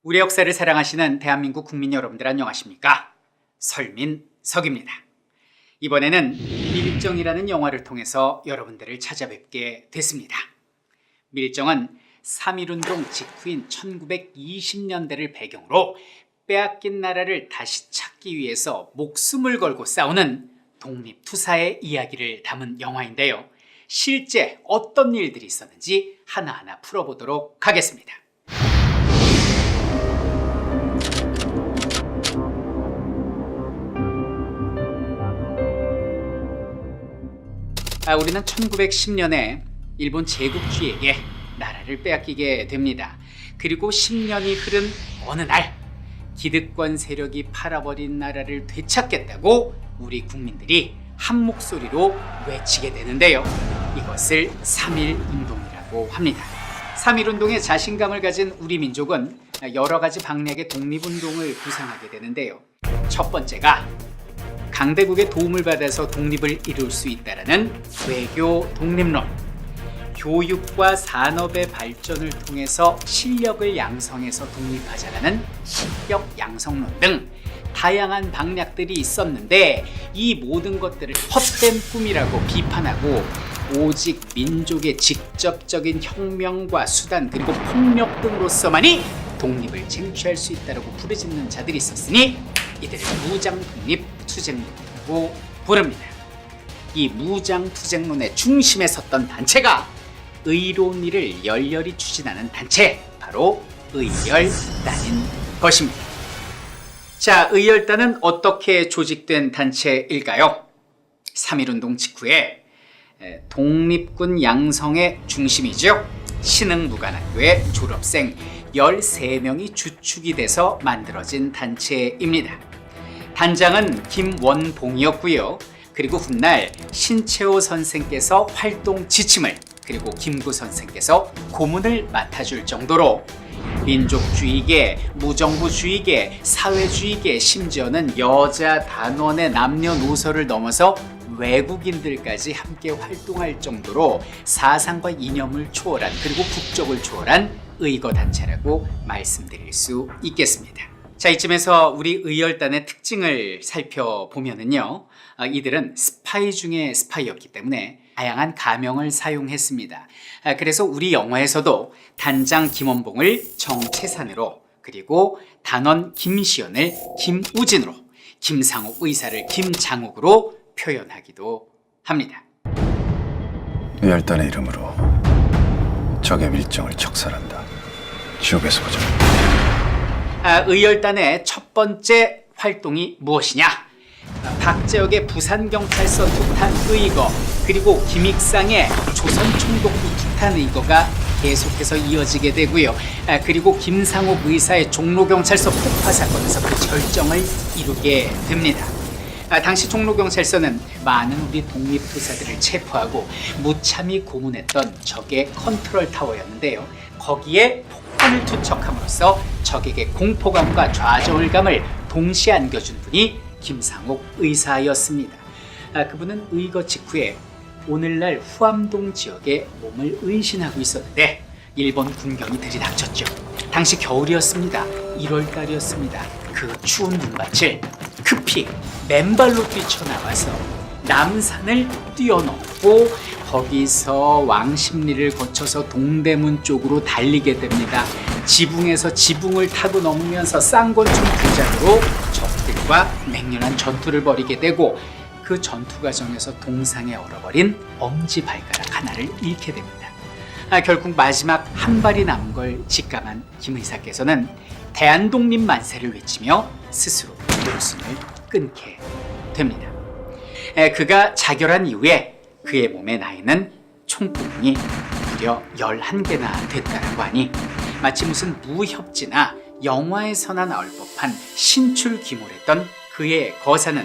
우리 역사를 사랑하시는 대한민국 국민 여러분들 안녕하십니까? 설민석입니다. 이번에는 밀정이라는 영화를 통해서 여러분들을 찾아뵙게 됐습니다. 밀정은 3.1운동 직후인 1920년대를 배경으로 빼앗긴 나라를 다시 찾기 위해서 목숨을 걸고 싸우는 독립투사의 이야기를 담은 영화인데요. 실제 어떤 일들이 있었는지 하나하나 풀어보도록 하겠습니다. 우리는 1910년에 일본 제국주의에게 나라를 빼앗기게 됩니다. 그리고 10년이 흐른 어느 날 기득권 세력이 팔아버린 나라를 되찾겠다고 우리 국민들이 한 목소리로 외치게 되는데요. 이것을 3.1운동이라고 합니다. 3.1운동에 자신감을 가진 우리 민족은 여러 가지 방략의 독립운동을 구상하게 되는데요. 첫 번째가 강대국의 도움을 받아서 독립을 이룰 수 있다라는 외교 독립론, 교육과 산업의 발전을 통해서 실력을 양성해서 독립하자라는 실력 양성론 등 다양한 방략들이 있었는데, 이 모든 것들을 헛된 꿈이라고 비판하고 오직 민족의 직접적인 혁명과 수단 그리고 폭력 등으로서만이 독립을 쟁취할 수 있다고 부르짖는 자들이 있었으니 이들을 무장독립투쟁론이라고 부릅니다. 이 무장투쟁론의 중심에 섰던 단체가 의론위를 열렬히 추진하는 단체, 바로 의열단인 것입니다. 자, 의열단은 어떻게 조직된 단체일까요? 3.1운동 직후에 독립군 양성의 중심이죠. 신흥무관학교의 졸업생 13명이 주축이 돼서 만들어진 단체입니다. 단장은 김원봉이었고요. 그리고 훗날 신채호 선생께서 활동 지침을, 그리고 김구 선생께서 고문을 맡아줄 정도로 민족주의계, 무정부주의계, 사회주의계, 심지어는 여자 단원의 남녀노소를 넘어서 외국인들까지 함께 활동할 정도로 사상과 이념을 초월한, 그리고 국적을 초월한 의거단체라고 말씀드릴 수 있겠습니다. 자, 이쯤에서 우리 의열단의 특징을 살펴보면은요, 이들은 스파이 중에 스파이였기 때문에 다양한 가명을 사용했습니다. 그래서 우리 영화에서도 단장 김원봉을 정채산으로, 그리고 단원 김시연을 김우진으로, 김상옥 의사를 김장욱으로 표현하기도 합니다. 의열단의 이름으로 적의 밀정을 척살한다. 지옥에서 보자. 의열단의 첫 번째 활동이 무엇이냐? 박재혁의 부산경찰서 투탄 의거, 그리고 김익상의 조선총독부 투탄 의거가 계속해서 이어지게 되고요. 그리고 김상옥 의사의 종로경찰서 폭파 사건에서 그 절정을 이루게 됩니다. 당시 종로경찰서는 많은 우리 독립투사들을 체포하고 무참히 고문했던 적의 컨트롤 타워였는데요. 거기에 폭탄을 투척함으로써 적에게 공포감과 좌절감을 동시에 안겨준 분이 김상옥 의사였습니다. 그분은 의거 직후에 오늘날 후암동 지역에 몸을 의신하고 있었는데 일본 군경이 들이닥쳤죠. 당시 겨울이었습니다. 1월달이었습니다. 그 추운 눈밭을 급히 맨발로 뛰쳐나와서 남산을 뛰어넘고 거기서 왕십리를 거쳐서 동대문 쪽으로 달리게 됩니다. 지붕에서 지붕을 타고 넘으면서 쌍권총 교전으로 적들과 맹렬한 전투를 벌이게 되고, 그 전투 과정에서 동상에 얼어버린 엄지발가락 하나를 잃게 됩니다. 결국 마지막 한 발이 남은 걸 직감한 김 의사께서는 대한독립 만세를 외치며 스스로 목숨을 끊게 됩니다. 그가 자결한 이후에 그의 몸의 나이는 총구멍이 무려 11개나 됐다라고 하니 마치 무슨 무협지나 영화에서나 나올 법한 신출귀몰했던 그의 거사는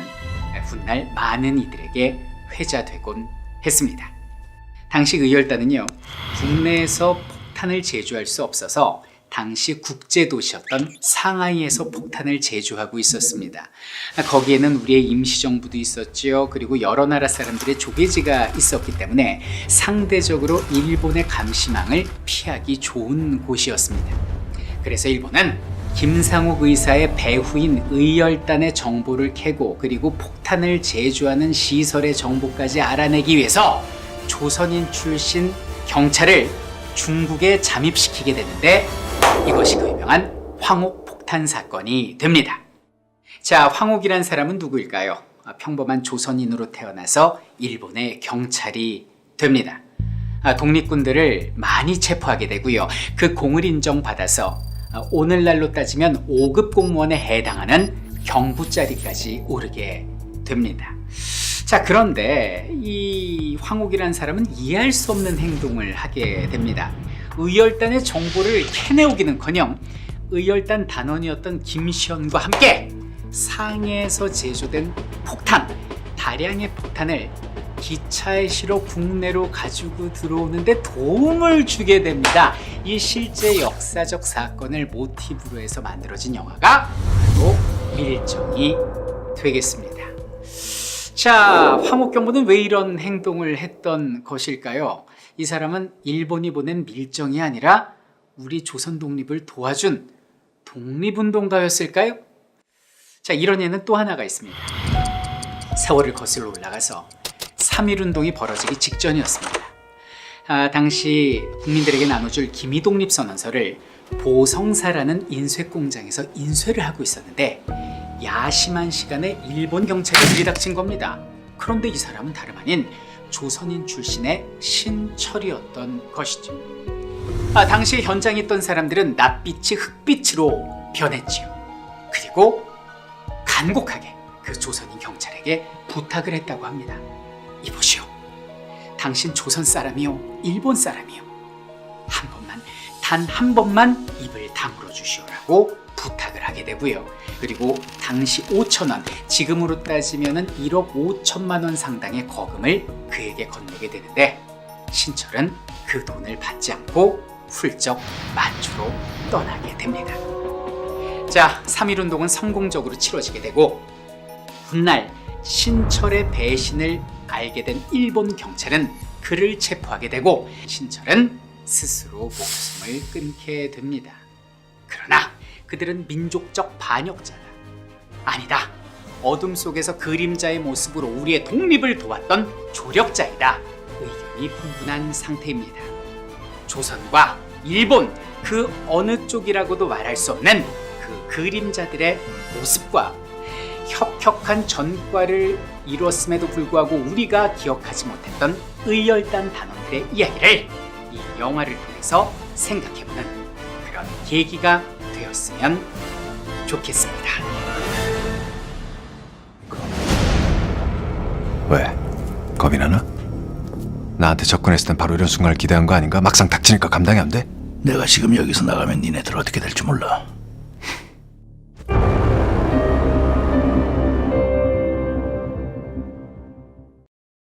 훗날 많은 이들에게 회자되곤 했습니다. 당시 의열단은요, 국내에서 폭탄을 제조할 수 없어서 당시 국제도시였던 상하이에서 폭탄을 제조하고 있었습니다. 거기에는 우리의 임시정부도 있었죠. 그리고 여러 나라 사람들의 조계지가 있었기 때문에 상대적으로 일본의 감시망을 피하기 좋은 곳이었습니다. 그래서 일본은 김상욱 의사의 배후인 의열단의 정보를 캐고 그리고 폭탄을 제조하는 시설의 정보까지 알아내기 위해서 조선인 출신 경찰을 중국에 잠입시키게 되는데 이것이 그 유명한 황옥 폭탄 사건이 됩니다. 자, 황옥이란 사람은 누구일까요? 평범한 조선인으로 태어나서 일본의 경찰이 됩니다. 독립군들을 많이 체포하게 되고요. 그 공을 인정받아서 오늘날로 따지면 5급 공무원에 해당하는 경부자리까지 오르게 됩니다. 자, 그런데 이 황옥이라는 사람은 이해할 수 없는 행동을 하게 됩니다. 의열단의 정보를 캐내오기는커녕 의열단 단원이었던 김시현과 함께 상해에서 제조된 폭탄, 다량의 폭탄을 기차에 실어 국내로 가지고 들어오는데 도움을 주게 됩니다. 이 실제 역사적 사건을 모티브로 해서 만들어진 영화가 바로 밀정이 되겠습니다. 자, 황옥 경보는 왜 이런 행동을 했던 것일까요? 이 사람은 일본이 보낸 밀정이 아니라 우리 조선 독립을 도와준 독립운동가였을까요? 자, 이런 예는 또 하나가 있습니다. 세월을 거슬러 올라가서 3.1운동이 벌어지기 직전이었습니다. 당시 국민들에게 나눠줄 기미독립선언서를 보성사라는 인쇄공장에서 인쇄를 하고 있었는데 야심한 시간에 일본 경찰이 들이닥친 겁니다. 그런데 이 사람은 다름 아닌 조선인 출신의 신철이었던 것이죠. 당시 현장에 있던 사람들은 낯빛이 흑빛으로 변했지요. 그리고 간곡하게 그 조선인 경찰에게 부탁을 했다고 합니다. 이보시오, 당신 조선 사람이요, 일본 사람이요, 한 번만, 단 한 번만 입을 다물어 주시오라고 부탁을 하게 되고요. 그리고 당시 5,000원, 지금으로 따지면 1억 5천만 원 상당의 거금을 그에게 건네게 되는데 신철은 그 돈을 받지 않고 훌쩍 만주로 떠나게 됩니다. 자, 3.1운동은 성공적으로 치러지게 되고 훗날 신철의 배신을 알게 된 일본 경찰은 그를 체포하게 되고 신철은 스스로 목숨을 끊게 됩니다. 그러나 그들은 민족적 반역자다, 아니다, 어둠 속에서 그림자의 모습으로 우리의 독립을 도왔던 조력자이다, 의견이 분분한 상태입니다. 조선과 일본 그 어느 쪽이라고도 말할 수 없는 그 그림자들의 모습과 혁혁한 전과를 이뤘음에도 불구하고 우리가 기억하지 못했던 의열단 단원들의 이야기를 이 영화를 통해서 생각해보는 그런 계기가 되었으면 좋겠습니다. 왜? 겁이 나나? 나한테 접근했을 땐 바로 이런 순간을 기대한 거 아닌가? 막상 닥치니까 감당이 안 돼? 내가 지금 여기서 나가면 니네들 어떻게 될지 몰라.